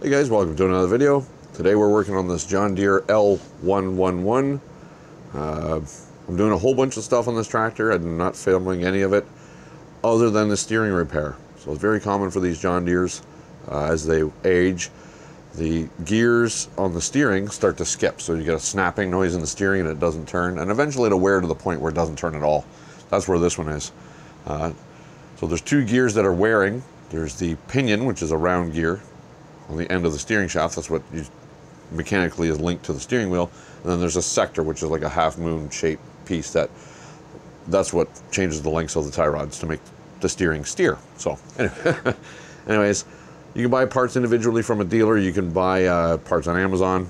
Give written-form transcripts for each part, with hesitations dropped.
Hey guys, welcome to another video. Today we're working on this John Deere L111. I'm doing a whole bunch of stuff on this tractor. I'm not filming any of it other than the steering repair. So it's very common for these John Deeres as they age. The gears on the steering start to skip, so you get a snapping noise in the steering and it doesn't turn, and eventually it'll wear to the point where it doesn't turn at all. That's where this one is. So there's two gears that are wearing. There's the pinion, which is a round gear on the end of the steering shaft. That's what mechanically is linked to the steering wheel. And then there's a sector, which is like a half moon shaped piece that's what changes the lengths of the tie rods to make the steering steer. So anyways, you can buy parts individually from a dealer. You can buy parts on Amazon.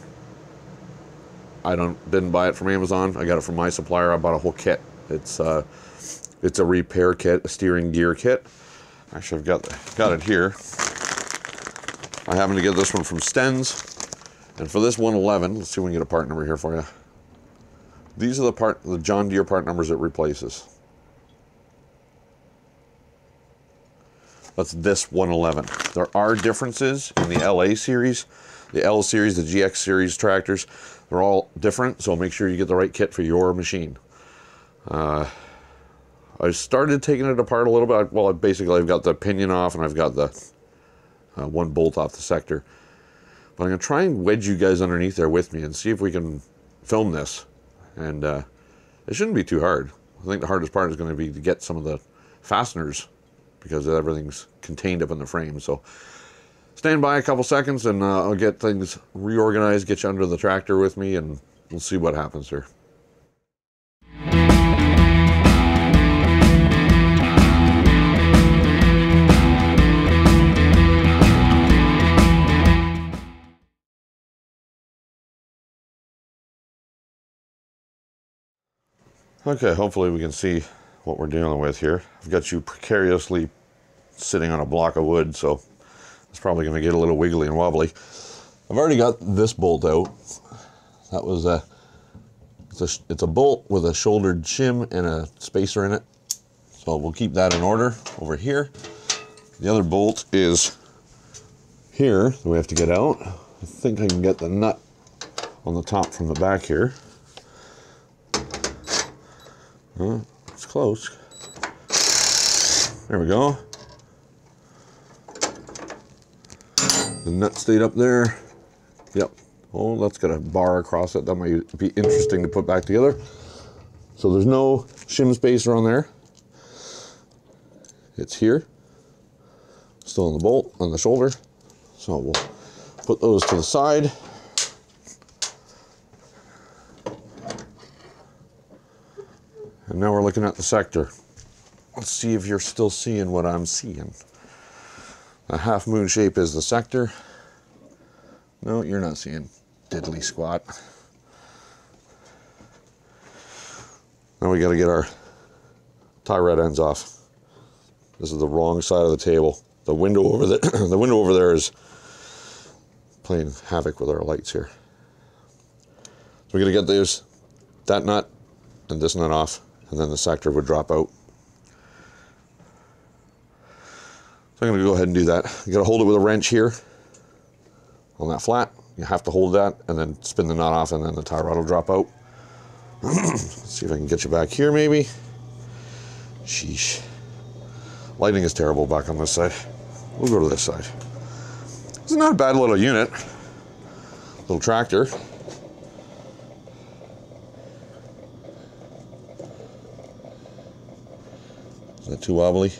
I didn't buy it from Amazon. I got it from my supplier. I bought a whole kit. It's a repair kit, a steering gear kit. Actually, I've got it here. I happen to get this one from Stens. And for this 111, let's see if we can get a part number here for you. These are the John Deere part numbers it replaces. That's this 111. There are differences in the LA series, the L series, the GX series tractors. They're all different, so make sure you get the right kit for your machine. I started taking it apart a little bit. Well, basically I've got the pinion off and I've got the one bolt off the sector. But I'm going to try and wedge you guys underneath there with me and see if we can film this. And it shouldn't be too hard. I think the hardest part is going to be to get some of the fasteners, because everything's contained up in the frame. So stand by a couple seconds and I'll get things reorganized, get you under the tractor with me, and we'll see what happens here. Okay, hopefully we can see what we're dealing with here. I've got you precariously sitting on a block of wood, so it's probably going to get a little wiggly and wobbly. I've already got this bolt out. That was it's a bolt with a shouldered shim and a spacer in it. So we'll keep that in order over here. The other bolt is here that we have to get out. I think I can get the nut on the top from the back here. It's close. There we go. The nut stayed up there. Yep. Oh, that's got a bar across it. That might be interesting to put back together. So there's no shim spacer on there. It's here. Still in the bolt on the shoulder. So we'll put those to the side. And now we're looking at the sector. Let's see if you're still seeing what I'm seeing. The half moon shape is the sector. No, you're not seeing diddly squat. Now we got to get our tie rod ends off. This is the wrong side of the table. The window over there, the window over there is playing havoc with our lights here. So we're gonna get that nut and this nut off, and then the sector would drop out. So I'm going to go ahead and do that. You got to hold it with a wrench here on that flat. You have to hold that and then spin the nut off, and then the tie rod will drop out. Let's see if I can get you back here maybe. Sheesh. Lighting is terrible back on this side. We'll go to this side. This is not a bad little unit. Little tractor. Is that too wobbly?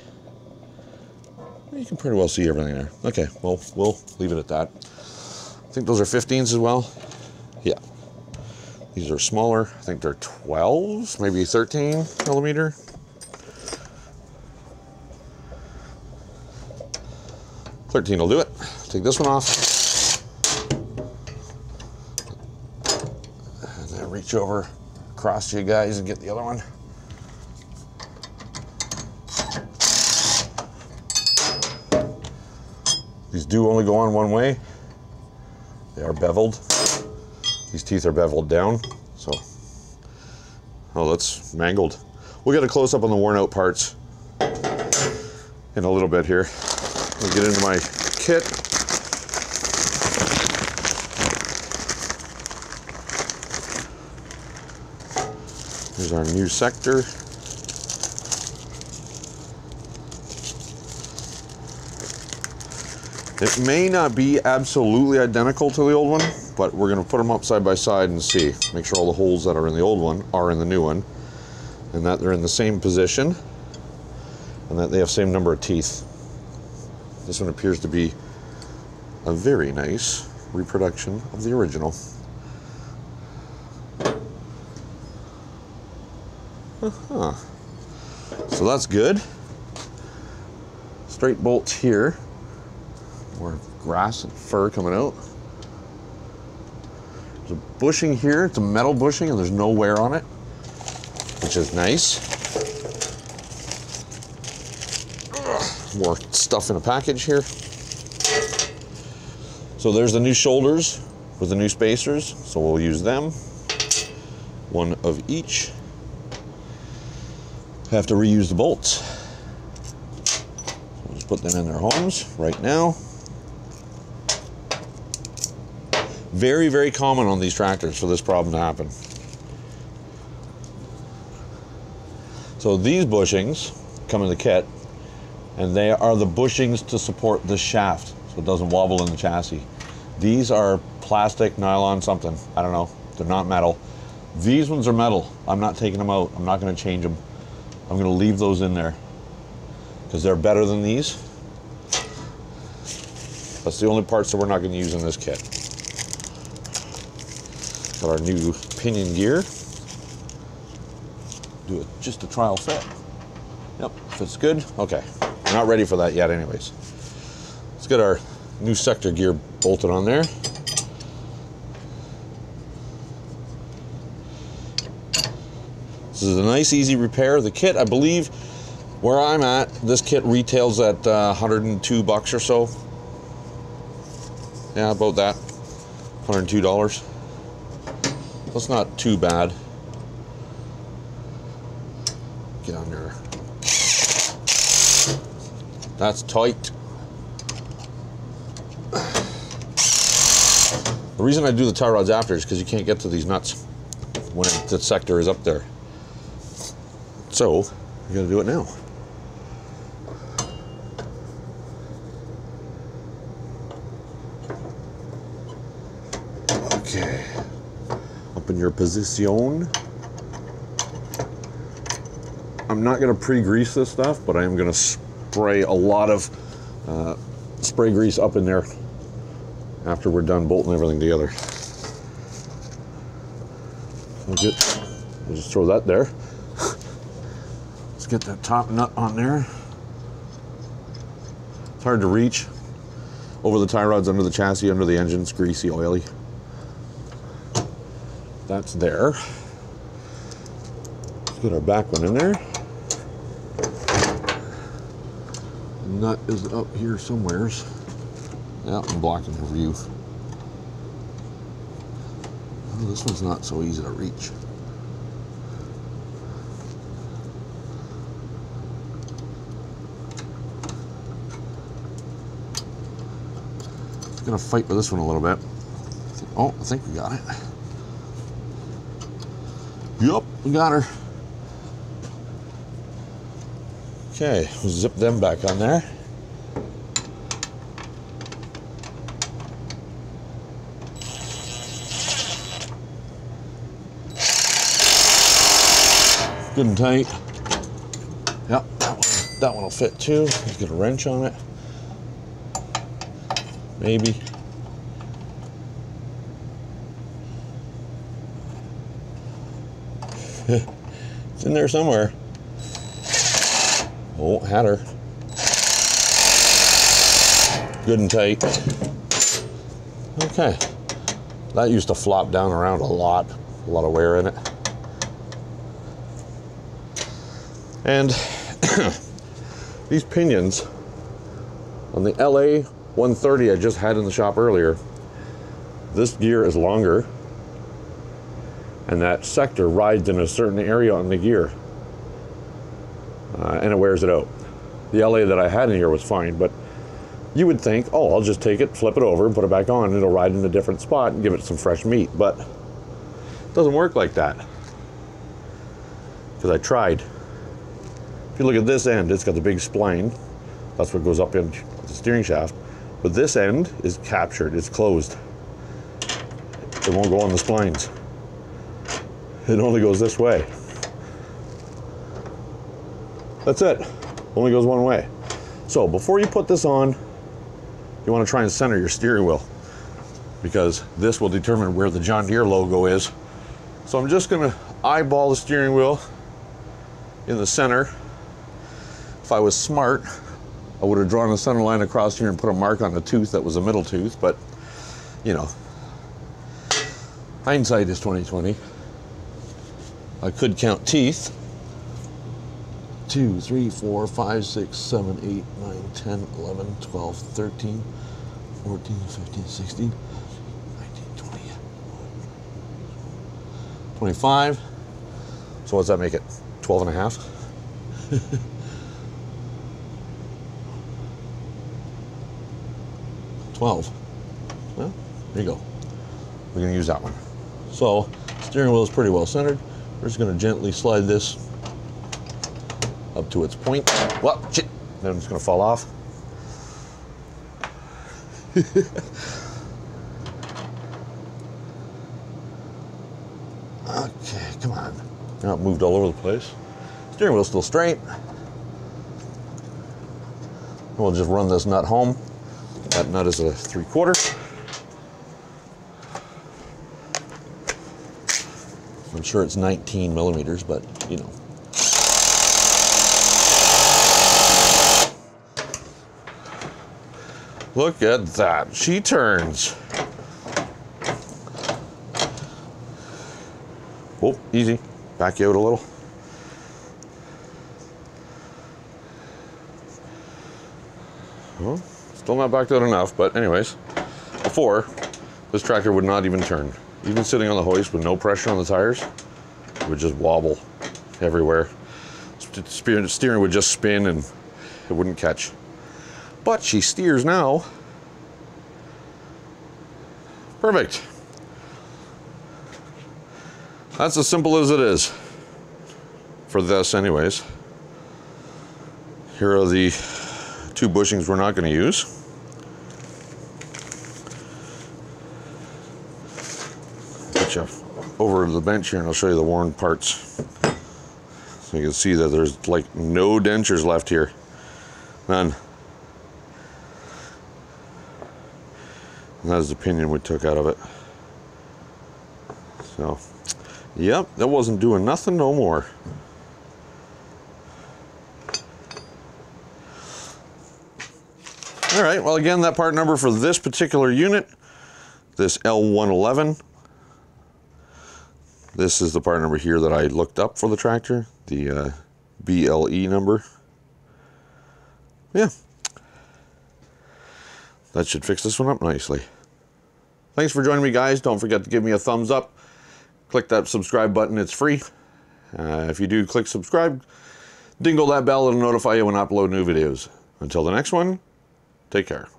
You can pretty well see everything there. Okay, well, we'll leave it at that. I think those are 15s as well. Yeah. These are smaller. I think they're 12s, maybe 13 millimeter. $13 will do it. Take this one off. And then reach over across to you guys and get the other one. These do only go on one way. They are beveled. These teeth are beveled down, so. Oh, that's mangled. We'll get a close up on the worn out parts in a little bit here. We'll get into my kit. Here's our new sector. It may not be absolutely identical to the old one, but we're going to put them up side by side and see. Make sure all the holes that are in the old one are in the new one, and that they're in the same position, and that they have the same number of teeth. This one appears to be a very nice reproduction of the original. So that's good. Straight bolts here. More grass and fur coming out. There's a bushing here. It's a metal bushing and there's no wear on it, which is nice. More stuff in a package here. So there's the new shoulders with the new spacers. So we'll use them. One of each. Have to reuse the bolts. We'll just put them in their homes right now. Very, very common on these tractors for this problem to happen. So these bushings come in the kit, and they are the bushings to support the shaft so it doesn't wobble in the chassis. These are plastic, nylon, something. I don't know. They're not metal. These ones are metal. I'm not taking them out. I'm not going to change them. I'm going to leave those in there because they're better than these. That's the only parts that we're not going to use in this kit. Got our new pinion gear. Do just a trial fit. Yep, fits good. Okay, we're not ready for that yet anyways. Let's get our new sector gear bolted on there. This is a nice, easy repair. The kit, I believe, where I'm at, this kit retails at $102 or so. Yeah, about that. $102. That's not too bad. Get on there. That's tight. The reason I do the tie rods after is because you can't get to these nuts when the sector is up there. So, you gotta do it now. Okay. Up in your position. I'm not gonna pre-grease this stuff, but I am gonna spray a lot of spray grease up in there after we're done bolting everything together. We'll just throw that there. Let's get that top nut on there. It's hard to reach. Over the tie rods, under the chassis, under the engine, it's greasy, oily. That's there. Let's get our back one in there. The nut is up here somewheres. Yeah, I'm blocking the view. Oh, this one's not so easy to reach. I'm gonna fight with this one a little bit. Oh, I think we got it. Yup, we got her. Okay, we'll zip them back on there. Good and tight. Yep, that one will fit too. Let's get a wrench on it. Maybe. It's in there somewhere. Oh, had her. Good and tight. Okay. That used to flop down around a lot of wear in it. And these pinions on the LA 130 I just had in the shop earlier, this gear is longer and that sector rides in a certain area on the gear and it wears it out. The LA that I had in here was fine, but you would think, oh, I'll just take it, flip it over, and put it back on, and it'll ride in a different spot and give it some fresh meat, but it doesn't work like that. because I tried. If you look at this end, it's got the big spline. That's what goes up into the steering shaft. But this end is captured, it's closed. It won't go on the splines. It only goes this way. That's it. Only goes one way. So before you put this on, you want to try and center your steering wheel, because this will determine where the John Deere logo is. So I'm just going to eyeball the steering wheel in the center. If I was smart, I would have drawn a center line across here and put a mark on the tooth that was a middle tooth, but you know, hindsight is 20/20. I could count teeth. 2, 3, 4, 5, 6, 7, 8, 9, 10, 11, 12, 13, 14, 15, 16, 19, 20, 25. So what's that make it? 12 and a half? 12. Well, there you go. We're going to use that one. So, steering wheel is pretty well centered. We're just going to gently slide this up to its point. Well, shit, then it's going to fall off. Okay, come on. Now it moved all over the place. Steering wheel's still straight. We'll just run this nut home. That nut is a 3/4. I'm sure it's 19 millimeters, but you know. Look at that, she turns. Oh, easy, back you out a little. Well, still not backed out enough, but anyways, before, this tractor would not even turn. Even sitting on the hoist with no pressure on the tires, it would just wobble everywhere. Steering would just spin and it wouldn't catch. But she steers now. Perfect. That's as simple as it is for this anyways. Here are the 2 bushings we're not going to use. Put you over the bench here and I'll show you the worn parts. So you can see that there's like no dentures left here. None. And that is the pinion we took out of it. So, yep, that wasn't doing nothing no more. All right, well again, that part number for this particular unit, this L111, this is the part number here that I looked up for the tractor, the BLE number. Yeah. That should fix this one up nicely. Thanks for joining me, guys. Don't forget to give me a thumbs up. Click that subscribe button, it's free. If you do click subscribe, dingle that bell, it'll notify you when I upload new videos. Until the next one, take care.